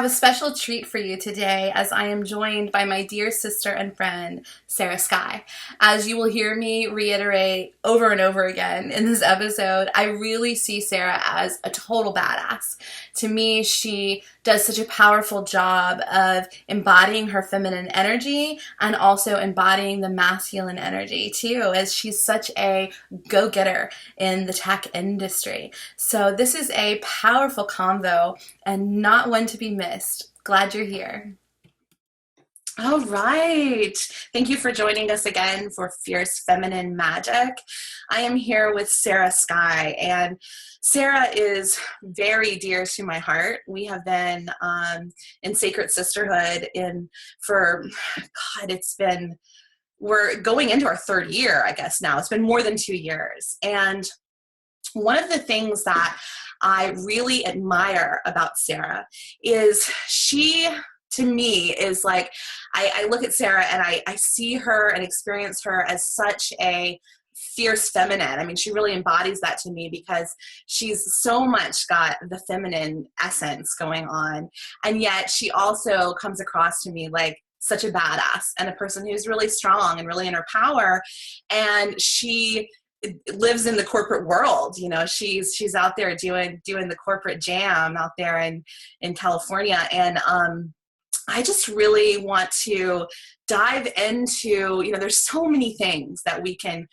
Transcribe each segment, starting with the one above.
have a special treat for you today as I am joined by my dear sister and friend, Sarah Sky. As you will hear me reiterate over and over again in this episode, I really see Sarah as a total badass. To me, she does such a powerful job of embodying her feminine energy and also embodying the masculine energy too, as she's such a go-getter in the tech industry. So this is a powerful convo and not one to be missed. Glad you're here. All right. Thank you for joining us again for Fierce Feminine Magick. I am here with Sarah Sky, and Sarah is very dear to my heart. We have been in sacred sisterhood for, God, we're going into our third year, I guess now. It's been more than 2 years. And one of the things that I really admire about Sarah is she, to me, is like, I look at Sarah and I see her and experience her as such a fierce feminine. I mean, she really embodies that to me because she's so much got the feminine essence going on. And yet she also comes across to me like such a badass and a person who's really strong and really in her power. And she lives in the corporate world. You know, she's out there doing the corporate jam out there in California. And I just really want to dive into, there's so many things that we can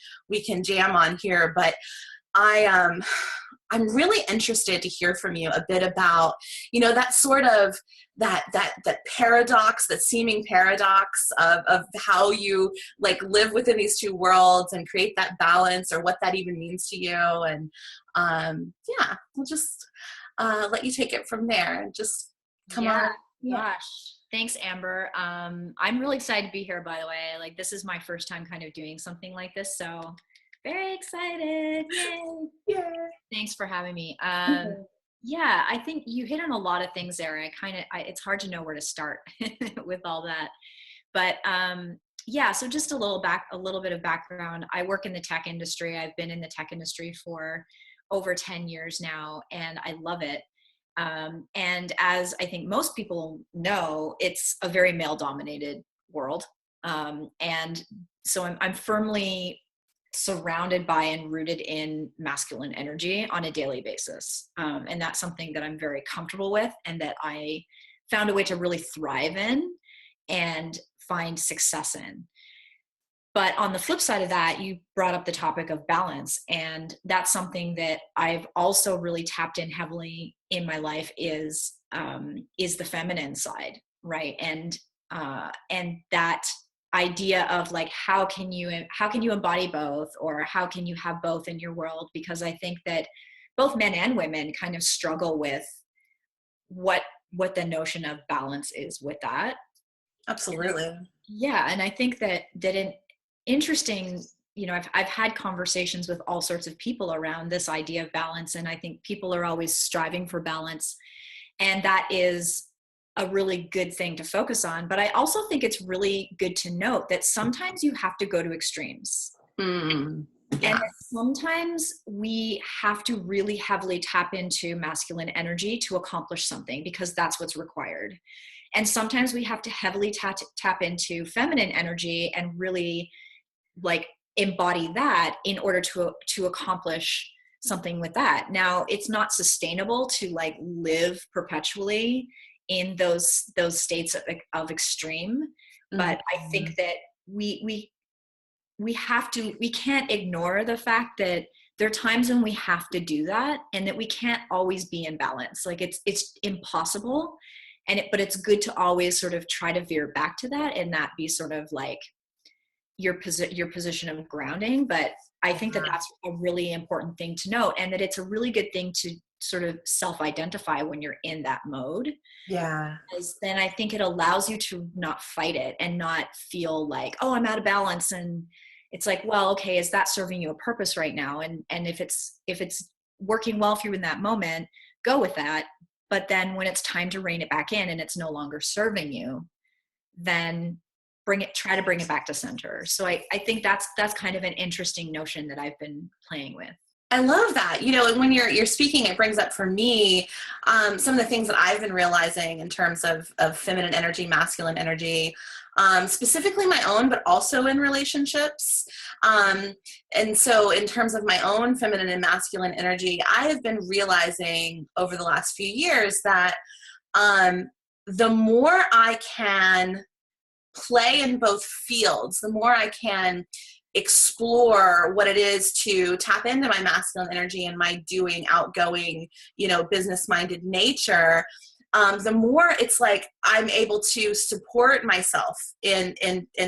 jam on here, but I'm really interested to hear from you a bit about, that sort of that paradox, that seeming paradox of how you like live within these two worlds and create that balance, or what that even means to you. And we'll just let you take it from there and just come on. Yeah. Gosh. Thanks, Amber. I'm really excited to be here, by the way. Like, this is my first time kind of doing something like this, so very excited. Yay. Yeah. Thanks for having me. Yeah, I think you hit on a lot of things there. It's hard to know where to start with all that. But so just a little bit of background. I work in the tech industry. I've been in the tech industry for over 10 years now, and I love it. And as I think most people know, it's a very male-dominated world. And so I'm firmly surrounded by and rooted in masculine energy on a daily basis. And that's something that I'm very comfortable with and that I found a way to really thrive in and find success in. But on the flip side of that, you brought up the topic of balance. And that's something that I've also really tapped in heavily in my life is the feminine side, right? And that idea of like, how can you embody both, or how can you have both in your world? Because I think that both men and women kind of struggle with what the notion of balance is with that. Absolutely. And I think that an interesting, I've had conversations with all sorts of people around this idea of balance, and I think people are always striving for balance, and that is a really good thing to focus on. But I also think it's really good to note that sometimes you have to go to extremes. And sometimes we have to really heavily tap into masculine energy to accomplish something, because that's what's required. And sometimes we have to heavily tap into feminine energy and really like embody that in order to accomplish something with that. Now, it's not sustainable to like live perpetually in those states of extreme, but I think that we can't ignore the fact that there are times when we have to do that, and that we can't always be in balance. Like it's impossible, but it's good to always sort of try to veer back to that, and that be sort of like your position of grounding. But I think that that's a really important thing to note, and that it's a really good thing to sort of self-identify when you're in that mode. Yeah. Because then I think it allows you to not fight it and not feel like, oh, I'm out of balance. And it's like, well, okay, is that serving you a purpose right now? And if it's working well for you in that moment, go with that. But then when it's time to rein it back in and it's no longer serving you, then try to bring it back to center. So I think that's kind of an interesting notion that I've been playing with. I love that. You know, and when you're speaking, it brings up for me some of the things that I've been realizing in terms of feminine energy, masculine energy, specifically my own, but also in relationships. And so, in terms of my own feminine and masculine energy, I have been realizing over the last few years that the more I can play in both fields, the more I can explore what it is to tap into my masculine energy and my doing, outgoing, you know, business minded nature, the more it's like I'm able to support myself in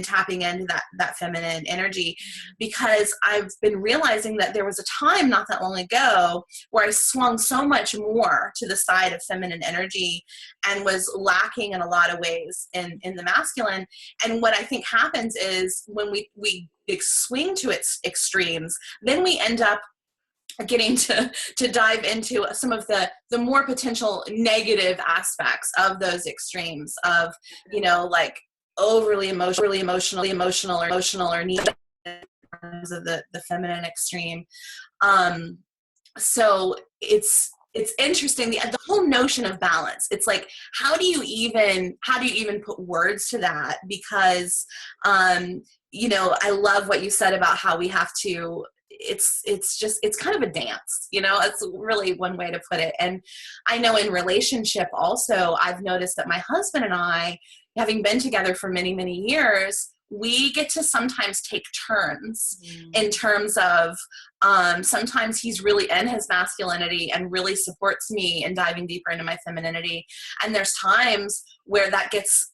tapping into that feminine energy, because I've been realizing that there was a time not that long ago where I swung so much more to the side of feminine energy and was lacking in a lot of ways in the masculine. And what I think happens is when we swing to its extremes, then we end up getting to dive into some of the more potential negative aspects of those extremes of, you know, like overly emotional or needy in terms of the feminine extreme. So it's interesting, the whole notion of balance. It's like, how do you even put words to that? Because you know, I love what you said about how we have to, it's kind of a dance, you know. It's really one way to put it. And I know in relationship also, I've noticed that my husband and I, having been together for many years, we get to sometimes take turns in terms of sometimes he's really in his masculinity and really supports me in diving deeper into my femininity, and there's times where that gets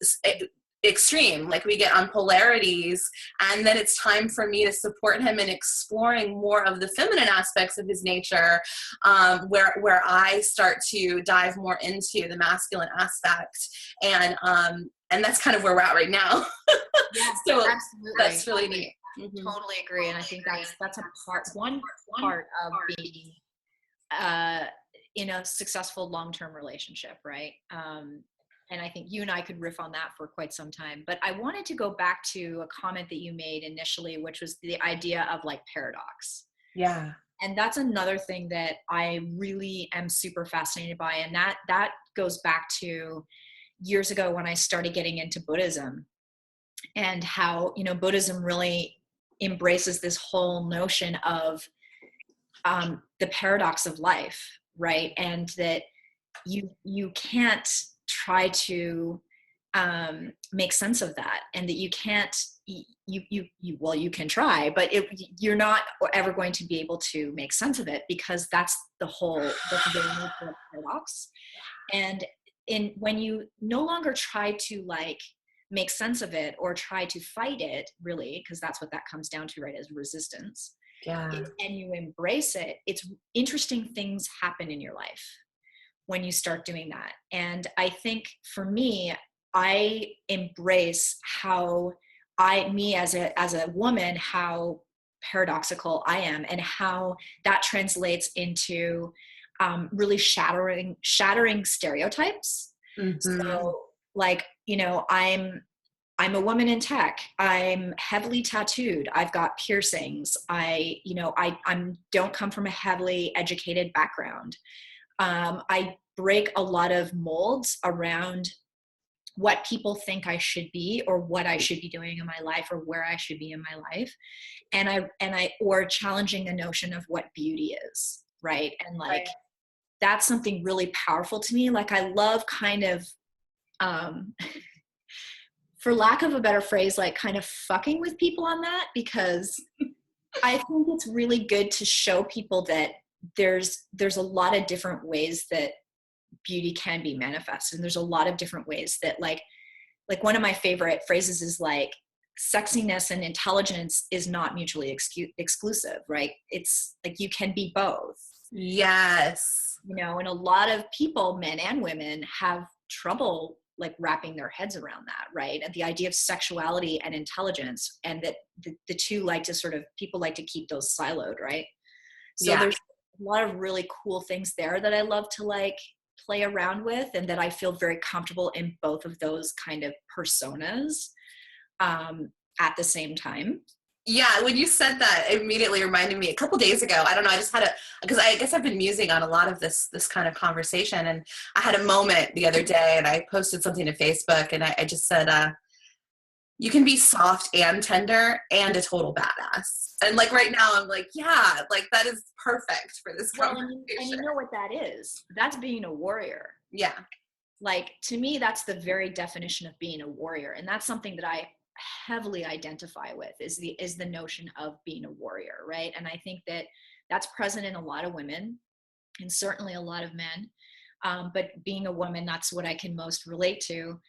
extreme, like we get on polarities, and then it's time for me to support him in exploring more of the feminine aspects of his nature, where I start to dive more into the masculine aspect, and that's kind of where we're at right now. Yeah, So absolutely. that's really neat. Totally agree, and I think that's one part of being in a successful long-term relationship, right? And I think you and I could riff on that for quite some time. But I wanted to go back to a comment that you made initially, which was the idea of like paradox. Yeah. And that's another thing that I really am super fascinated by. And that goes back to years ago when I started getting into Buddhism, and how, you know, Buddhism really embraces this whole notion of the paradox of life, right? And that you can't try to make sense of that, and that you can't, well, you can try, but you're not ever going to be able to make sense of it, because that's the nature of paradox. And when you no longer try to like make sense of it or try to fight it, really, because that's what that comes down to, right, as resistance. Yeah. And you embrace it, it's interesting things happen in your life when you start doing that. And I think for me, I embrace how me as a woman, how paradoxical I am, and how that translates into really shattering stereotypes. So like, you know, I'm a woman in tech. I'm heavily tattooed. I've got piercings. I don't come from a heavily educated background. I break a lot of molds around what people think I should be, or what I should be doing in my life, or where I should be in my life. Or challenging the notion of what beauty is, right? And like, that's something really powerful to me. Like, I love kind of, for lack of a better phrase, like kind of fucking with people on that, because I think it's really good to show people that there's a lot of different ways that beauty can be manifested. And there's a lot of different ways that like one of my favorite phrases is like, sexiness and intelligence is not mutually exclusive, right? It's like, you can be both. Yes. You know, and a lot of people, men and women, have trouble like wrapping their heads around that, right? And the idea of sexuality and intelligence, and that the two people like to keep those siloed, right? So there's a lot of really cool things there that I love to like play around with, and that I feel very comfortable in both of those kind of personas at the same time. Yeah, when you said that, it immediately reminded me a couple days ago. I don't know. I just had because I guess I've been musing on a lot of this kind of conversation, and I had a moment the other day, and I posted something to Facebook, and I just said, "You can be soft and tender and a total badass." And like right now, I'm like, yeah, like that is perfect for this Well, conversation. and you know what that is? That's being a warrior. Yeah. Like, to me, that's the very definition of being a warrior. And that's something that I heavily identify with, is the notion of being a warrior, right? And I think that that's present in a lot of women and certainly a lot of men. But being a woman, that's what I can most relate to.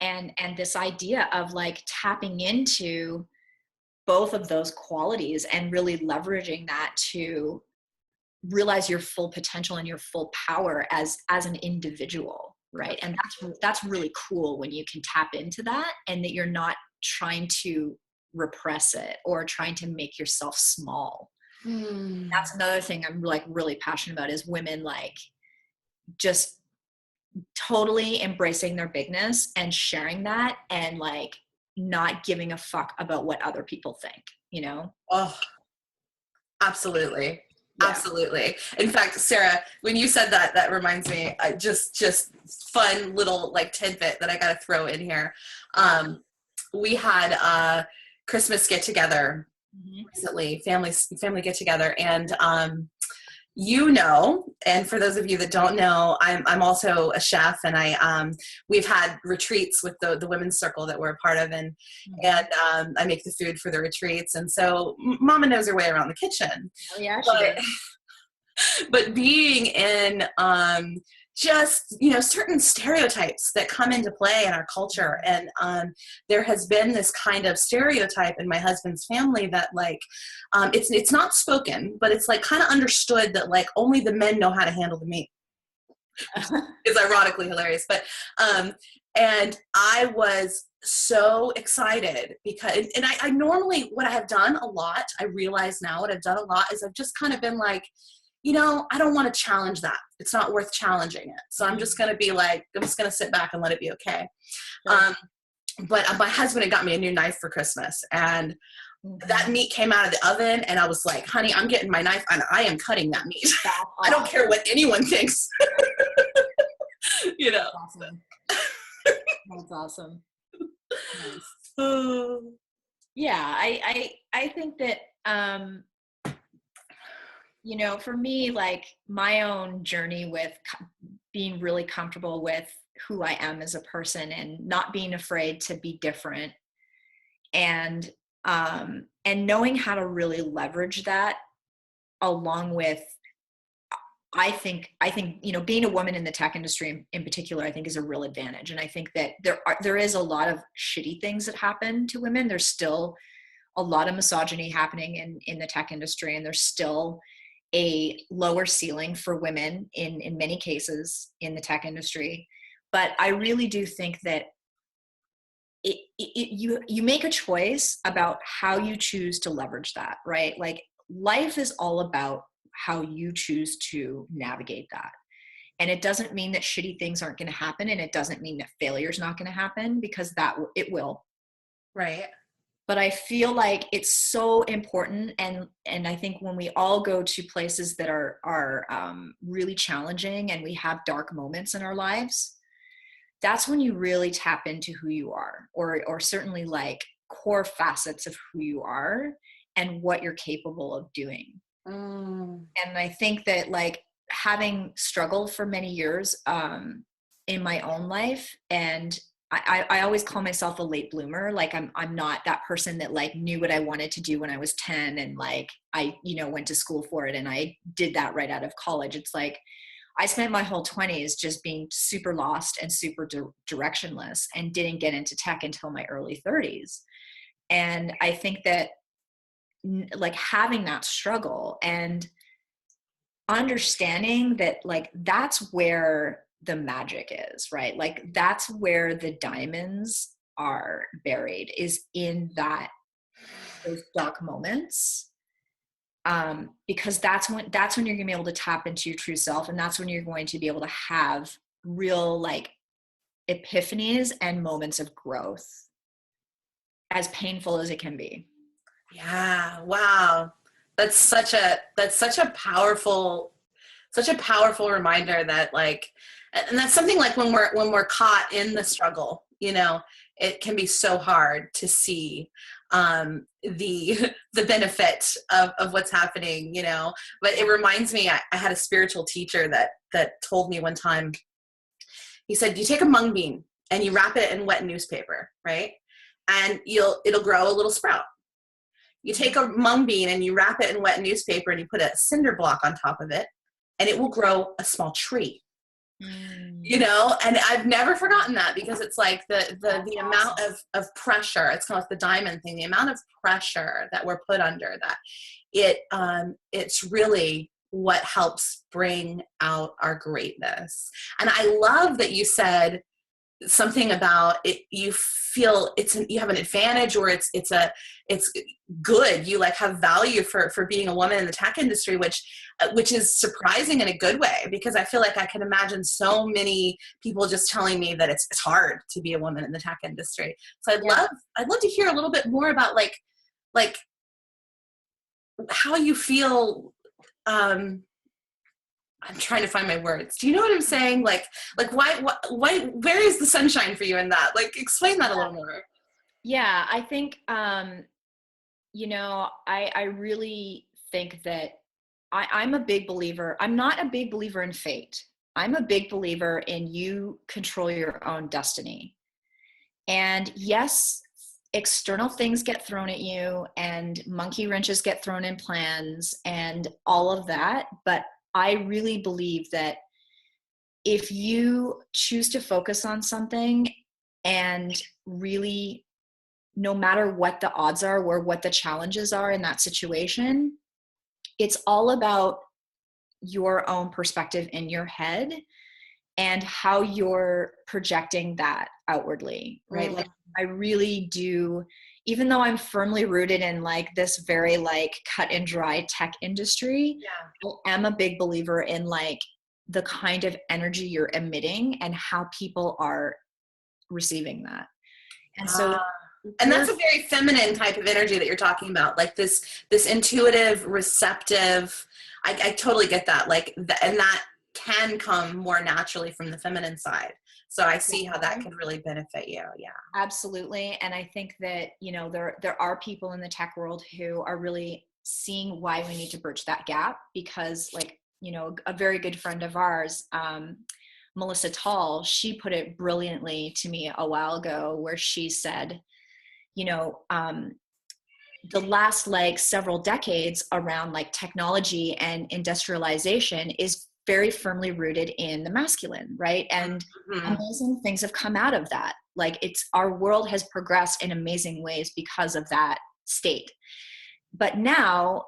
And this idea of like tapping into both of those qualities and really leveraging that to realize your full potential and your full power as an individual, right? And that's really cool when you can tap into that, and that you're not trying to repress it or trying to make yourself small. That's another thing I'm like really passionate about, is women like just totally embracing their bigness and sharing that, and like not giving a fuck about what other people think, you know? Oh, absolutely. Yeah. Absolutely. In fact, Sarah, when you said that, that reminds me, just fun little like tidbit that I got to throw in here. We had a Christmas get together recently, family get together, and and for those of you that don't know, I'm also a chef, and we've had retreats with the women's circle that we're a part of, and I make the food for the retreats, and so Mama knows her way around the kitchen. Oh yeah, she does. But being in just certain stereotypes that come into play in our culture, and there has been this kind of stereotype in my husband's family that like it's not spoken, but it's like kind of understood that like only the men know how to handle the meat. It's ironically hilarious, but and I was so excited because, and I normally, what I have done a lot, I realize now what I've done a lot is I've just kind of been like, I don't want to challenge that. It's not worth challenging it. So I'm just going to be like, I'm just going to sit back and let it be okay. Right. But my husband had got me a new knife for Christmas, and that meat came out of the oven, and I was like, honey, I'm getting my knife and I am cutting that meat. I don't care what anyone thinks. That's awesome. That's awesome. Nice. Yeah, I think that for me, like my own journey with being really comfortable with who I am as a person and not being afraid to be different, and knowing how to really leverage that, along with I think being a woman in the tech industry in particular, I think is a real advantage. And I think that there is a lot of shitty things that happen to women. There's still a lot of misogyny happening in the tech industry, and there's still a lower ceiling for women in many cases in the tech industry. But I really do think that you make a choice about how you choose to leverage that, right? Like life is all about how you choose to navigate that. And it doesn't mean that shitty things aren't going to happen, and it doesn't mean that failure is not going to happen, because it will. Right. But I feel like it's so important, and I think when we all go to places that are really challenging, and we have dark moments in our lives, that's when you really tap into who you are, or certainly like core facets of who you are and what you're capable of doing. And I think that like having struggled for many years in my own life, and I always call myself a late bloomer. Like I'm not that person that like knew what I wanted to do when I was 10 and like I went to school for it and I did that right out of college. It's like I spent my whole 20s just being super lost and super directionless, and didn't get into tech until my early 30s. And I think that like having that struggle and understanding that like that's where the magic is, right? Like that's where the diamonds are buried, is in those dark moments, because that's when you're gonna be able to tap into your true self, and that's when you're going to be able to have real like epiphanies and moments of growth, as painful as it can be. Yeah. Wow. That's such a powerful reminder that like, and that's something like when we're caught in the struggle, you know, it can be so hard to see the the benefit of what's happening, you know. But it reminds me, I had a spiritual teacher that told me one time. He said, you take a mung bean and you wrap it in wet newspaper, right? And it'll grow a little sprout. You take a mung bean and you wrap it in wet newspaper and you put a cinder block on top of it, and it will grow a small tree. Mm, You know, and I've never forgotten that, because it's like the amount awesome. of pressure, it's kind of like the diamond thing, the amount of pressure that we're put under, that it's really what helps bring out our greatness. And I love that you said something about it, you feel you have an advantage, or it's good, you like have value for being a woman in the tech industry, which is surprising in a good way, because I feel like I can imagine so many people just telling me that it's hard to be a woman in the tech industry. So Yeah. I'd love to hear a little bit more about like how you feel. I'm trying to find my words. Do you know what I'm saying? Like why, where is the sunshine for you in that? Like, explain that a little more. Yeah, I think, I really think that I'm a big believer. I'm not a big believer in fate. I'm a big believer in you control your own destiny. And yes, external things get thrown at you and monkey wrenches get thrown in plans and all of that. But I really believe that if you choose to focus on something and really, no matter what the odds are or what the challenges are in that situation, it's all about your own perspective in your head and how you're projecting that outwardly, right? Like, Mm, I really do, even though I'm firmly rooted in like this very like cut and dry tech industry, yeah. I am a big believer in like the kind of energy you're emitting and how people are receiving that. And so Ah. if And you're, that's a very feminine type of energy that you're talking about, like this intuitive, receptive. I totally get that. Like, and that can come more naturally from the feminine side. So I see how that could really benefit you. Yeah. absolutely. And I think that, there are people in the tech world who are really seeing why we need to bridge that gap because like, a very good friend of ours, Melissa Tall, she put it brilliantly to me a while ago where she said, you know, um, the last like several decades around like technology and industrialization is very firmly rooted in the masculine, right? And Mm-hmm. amazing things have come out of that. Like it's our world has progressed in amazing ways because of that state. But now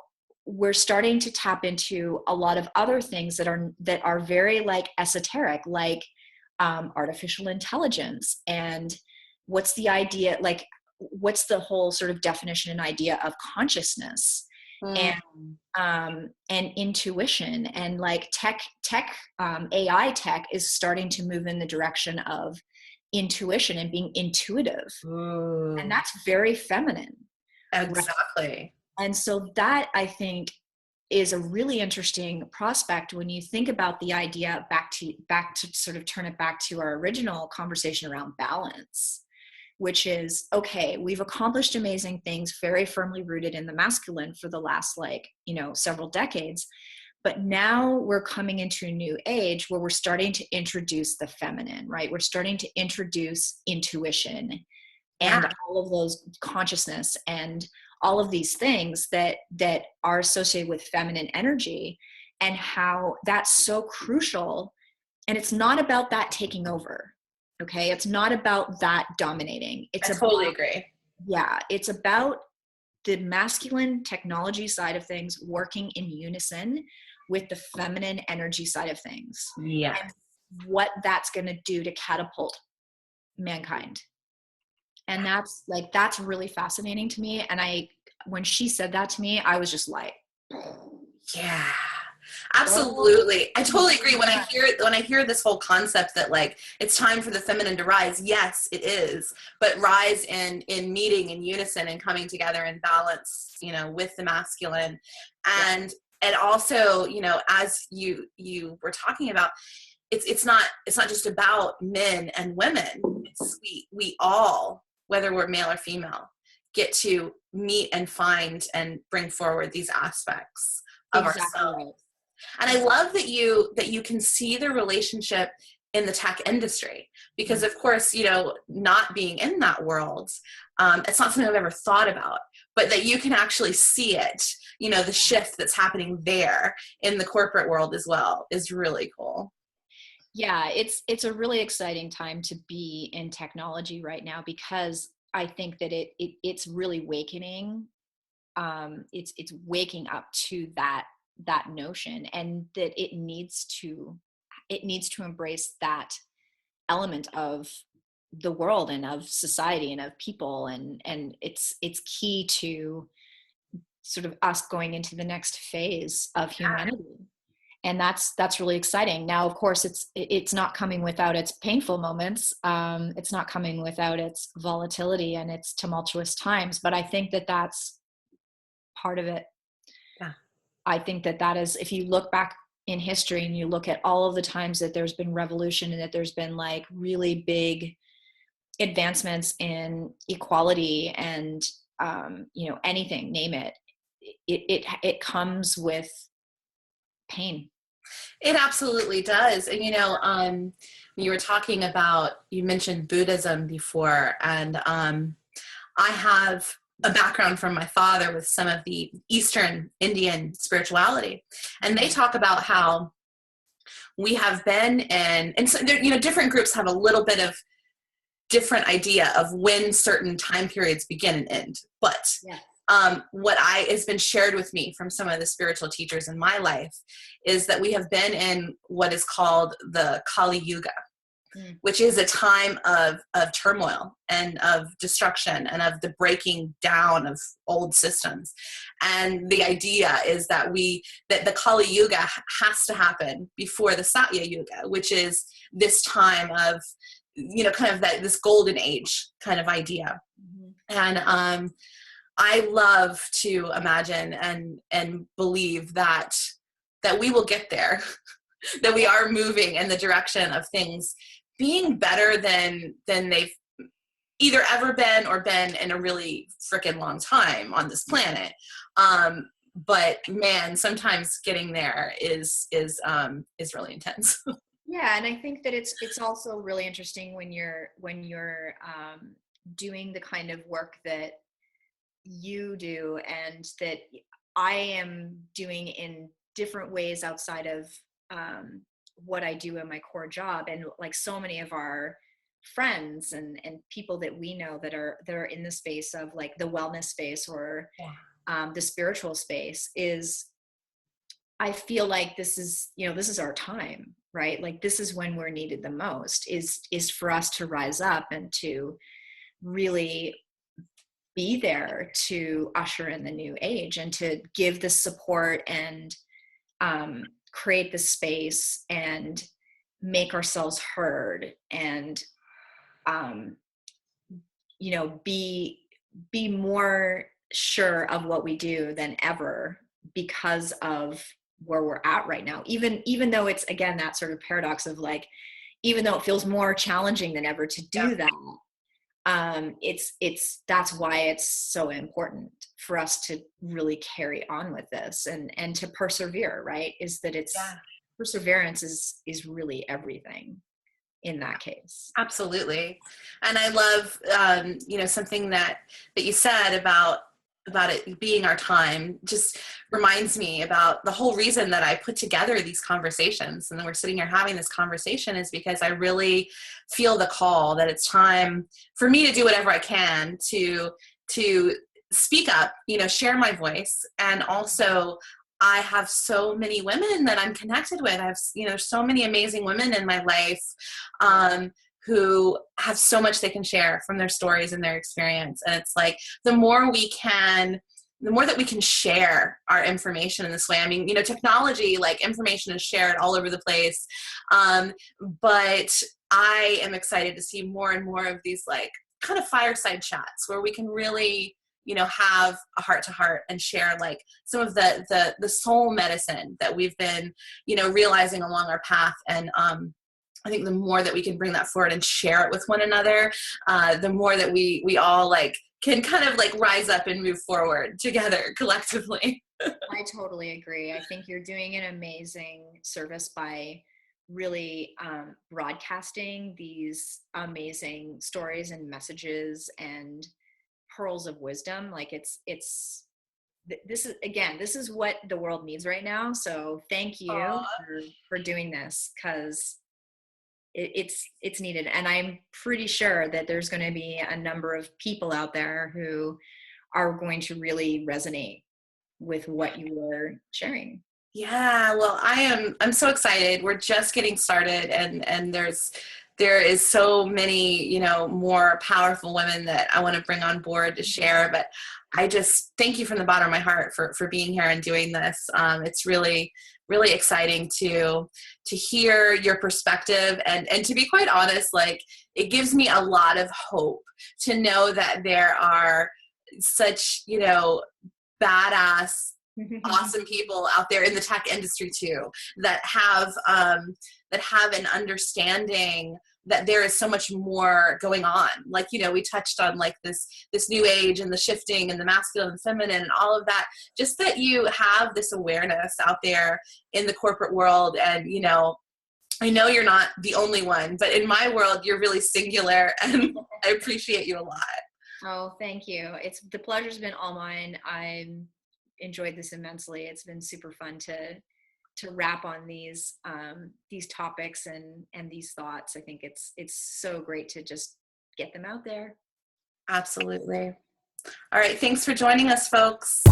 we're starting to tap into a lot of other things that are very like esoteric, like artificial intelligence and what's the idea like what's the whole sort of definition and idea of consciousness and Mm. and intuition and like AI tech is starting to move in the direction of intuition and being intuitive, and Ooh, that's very feminine, right? exactly. And so that I think is a really interesting prospect when you think about the idea back to sort of turn it back to our original conversation around balance, which is okay, we've accomplished amazing things very firmly rooted in the masculine for the last like, several decades. But now we're coming into a new age where we're starting to introduce the feminine, right? We're starting to introduce intuition Yeah. and all of those consciousness and all of these things that are associated with feminine energy and how that's so crucial. And it's not about that taking over. Okay. It's not about that dominating. I totally agree. It's about the masculine technology side of things working in unison with the feminine energy side of things Yes. and what that's going to do to catapult mankind. And that's really fascinating to me. And when she said that to me, I was just like, Yeah. Absolutely. I totally agree. When I hear this whole concept that like it's time for the feminine to rise, yes, it is. But rise in meeting in unison and coming together in balance, with the masculine. And also, as you were talking about, it's not just about men and women. It's we all, whether we're male or female, get to meet and find and bring forward these aspects of ourselves. Right. And I love that you can see the relationship in the tech industry, because of course, not being in that world, it's not something I've ever thought about, but that you can actually see it, the shift that's happening there in the corporate world as well is really cool. Yeah, it's a really exciting time to be in technology right now, because I think that it's really awakening. It's waking up to that notion, and that it needs to embrace that element of the world and of society and of people, and it's key to sort of us going into the next phase of humanity. And that's really exciting. Now, of course, it's not coming without its painful moments. It's not coming without its volatility and its tumultuous times. But I think that that's part of it. Yeah. I think that is, if you look back in history and you look at all of the times that there's been revolution and that there's been like really big advancements in equality and anything, name it, it comes with pain. It absolutely does. And you were talking about, you mentioned Buddhism before, and I have a background from my father with some of the Eastern Indian spirituality, and they talk about how we have been in, and so there, different groups have a little bit of different idea of when certain time periods begin and end, but what has been shared with me from some of the spiritual teachers in my life is that we have been in what is called the Kali Yuga, which is a time of turmoil and of destruction and of the breaking down of old systems. And the idea is that the Kali Yuga has to happen before the Satya Yuga, which is this time of, kind of this golden age kind of idea. And I love to imagine and believe that we will get there, that we are moving in the direction of things being better than they've either ever been or been in a really freaking long time on this planet. But man, sometimes getting there is really intense. Yeah, and I think that it's also really interesting when you're doing the kind of work that you do and that I am doing in different ways outside of what I do in my core job. And like so many of our friends and people that we know that are in the space of like the wellness space or the spiritual space, is I feel like this is our time, right? Like this is when we're needed the most, is for us to rise up and to really be there to usher in the new age and to give the support and create the space and make ourselves heard and be more sure of what we do than ever because of where we're at right now, even though it's, again, that sort of paradox of like, even though it feels more challenging than ever to do that, that's why it's so important for us to really carry on with this and to persevere, right? Is that perseverance is really everything in that case. Absolutely. And I love, something that you said about it being our time just reminds me about the whole reason that I put together these conversations. And then we're sitting here having this conversation is because I really feel the call that it's time for me to do whatever I can to speak up, share my voice. And also I have so many women that I'm connected with. I have, so many amazing women in my life, who have so much they can share from their stories and their experience. And it's like, the more we can the more that we can share our information in this way. I mean, you know, technology, like information is shared all over the place. But I am excited to see more and more of these like kind of fireside chats where we can really, you know, have a heart to heart and share like some of the soul medicine that we've been, you know, realizing along our path. And I think the more that we can bring that forward and share it with one another, the more that we all like can kind of like rise up and move forward together collectively. I totally agree. I think you're doing an amazing service by really broadcasting these amazing stories and messages and pearls of wisdom. Like this is, again, this is what the world needs right now. So thank you for doing this, because it's needed. And I'm pretty sure that there's going to be a number of people out there who are going to really resonate with what you were sharing. Yeah, well, I'm so excited. We're just getting started, and there is so many, you know, more powerful women that I want to bring on board to share. But I just thank you from the bottom of my heart for being here and doing this. It's really, really exciting to hear your perspective, and to be quite honest, like it gives me a lot of hope to know that there are such, you know, badass, awesome people out there in the tech industry too, that have an understanding that there is so much more going on. Like, you know, we touched on like this new age and the shifting and the masculine and feminine and all of that, just that you have this awareness out there in the corporate world. And, you know, I know you're not the only one, but in my world, you're really singular, and I appreciate you a lot. Oh, thank you. The pleasure's been all mine. I'm enjoyed this immensely. It's been super fun to wrap on these topics and these thoughts. I think it's so great to just get them out there. Absolutely. All right. Thanks for joining us, folks.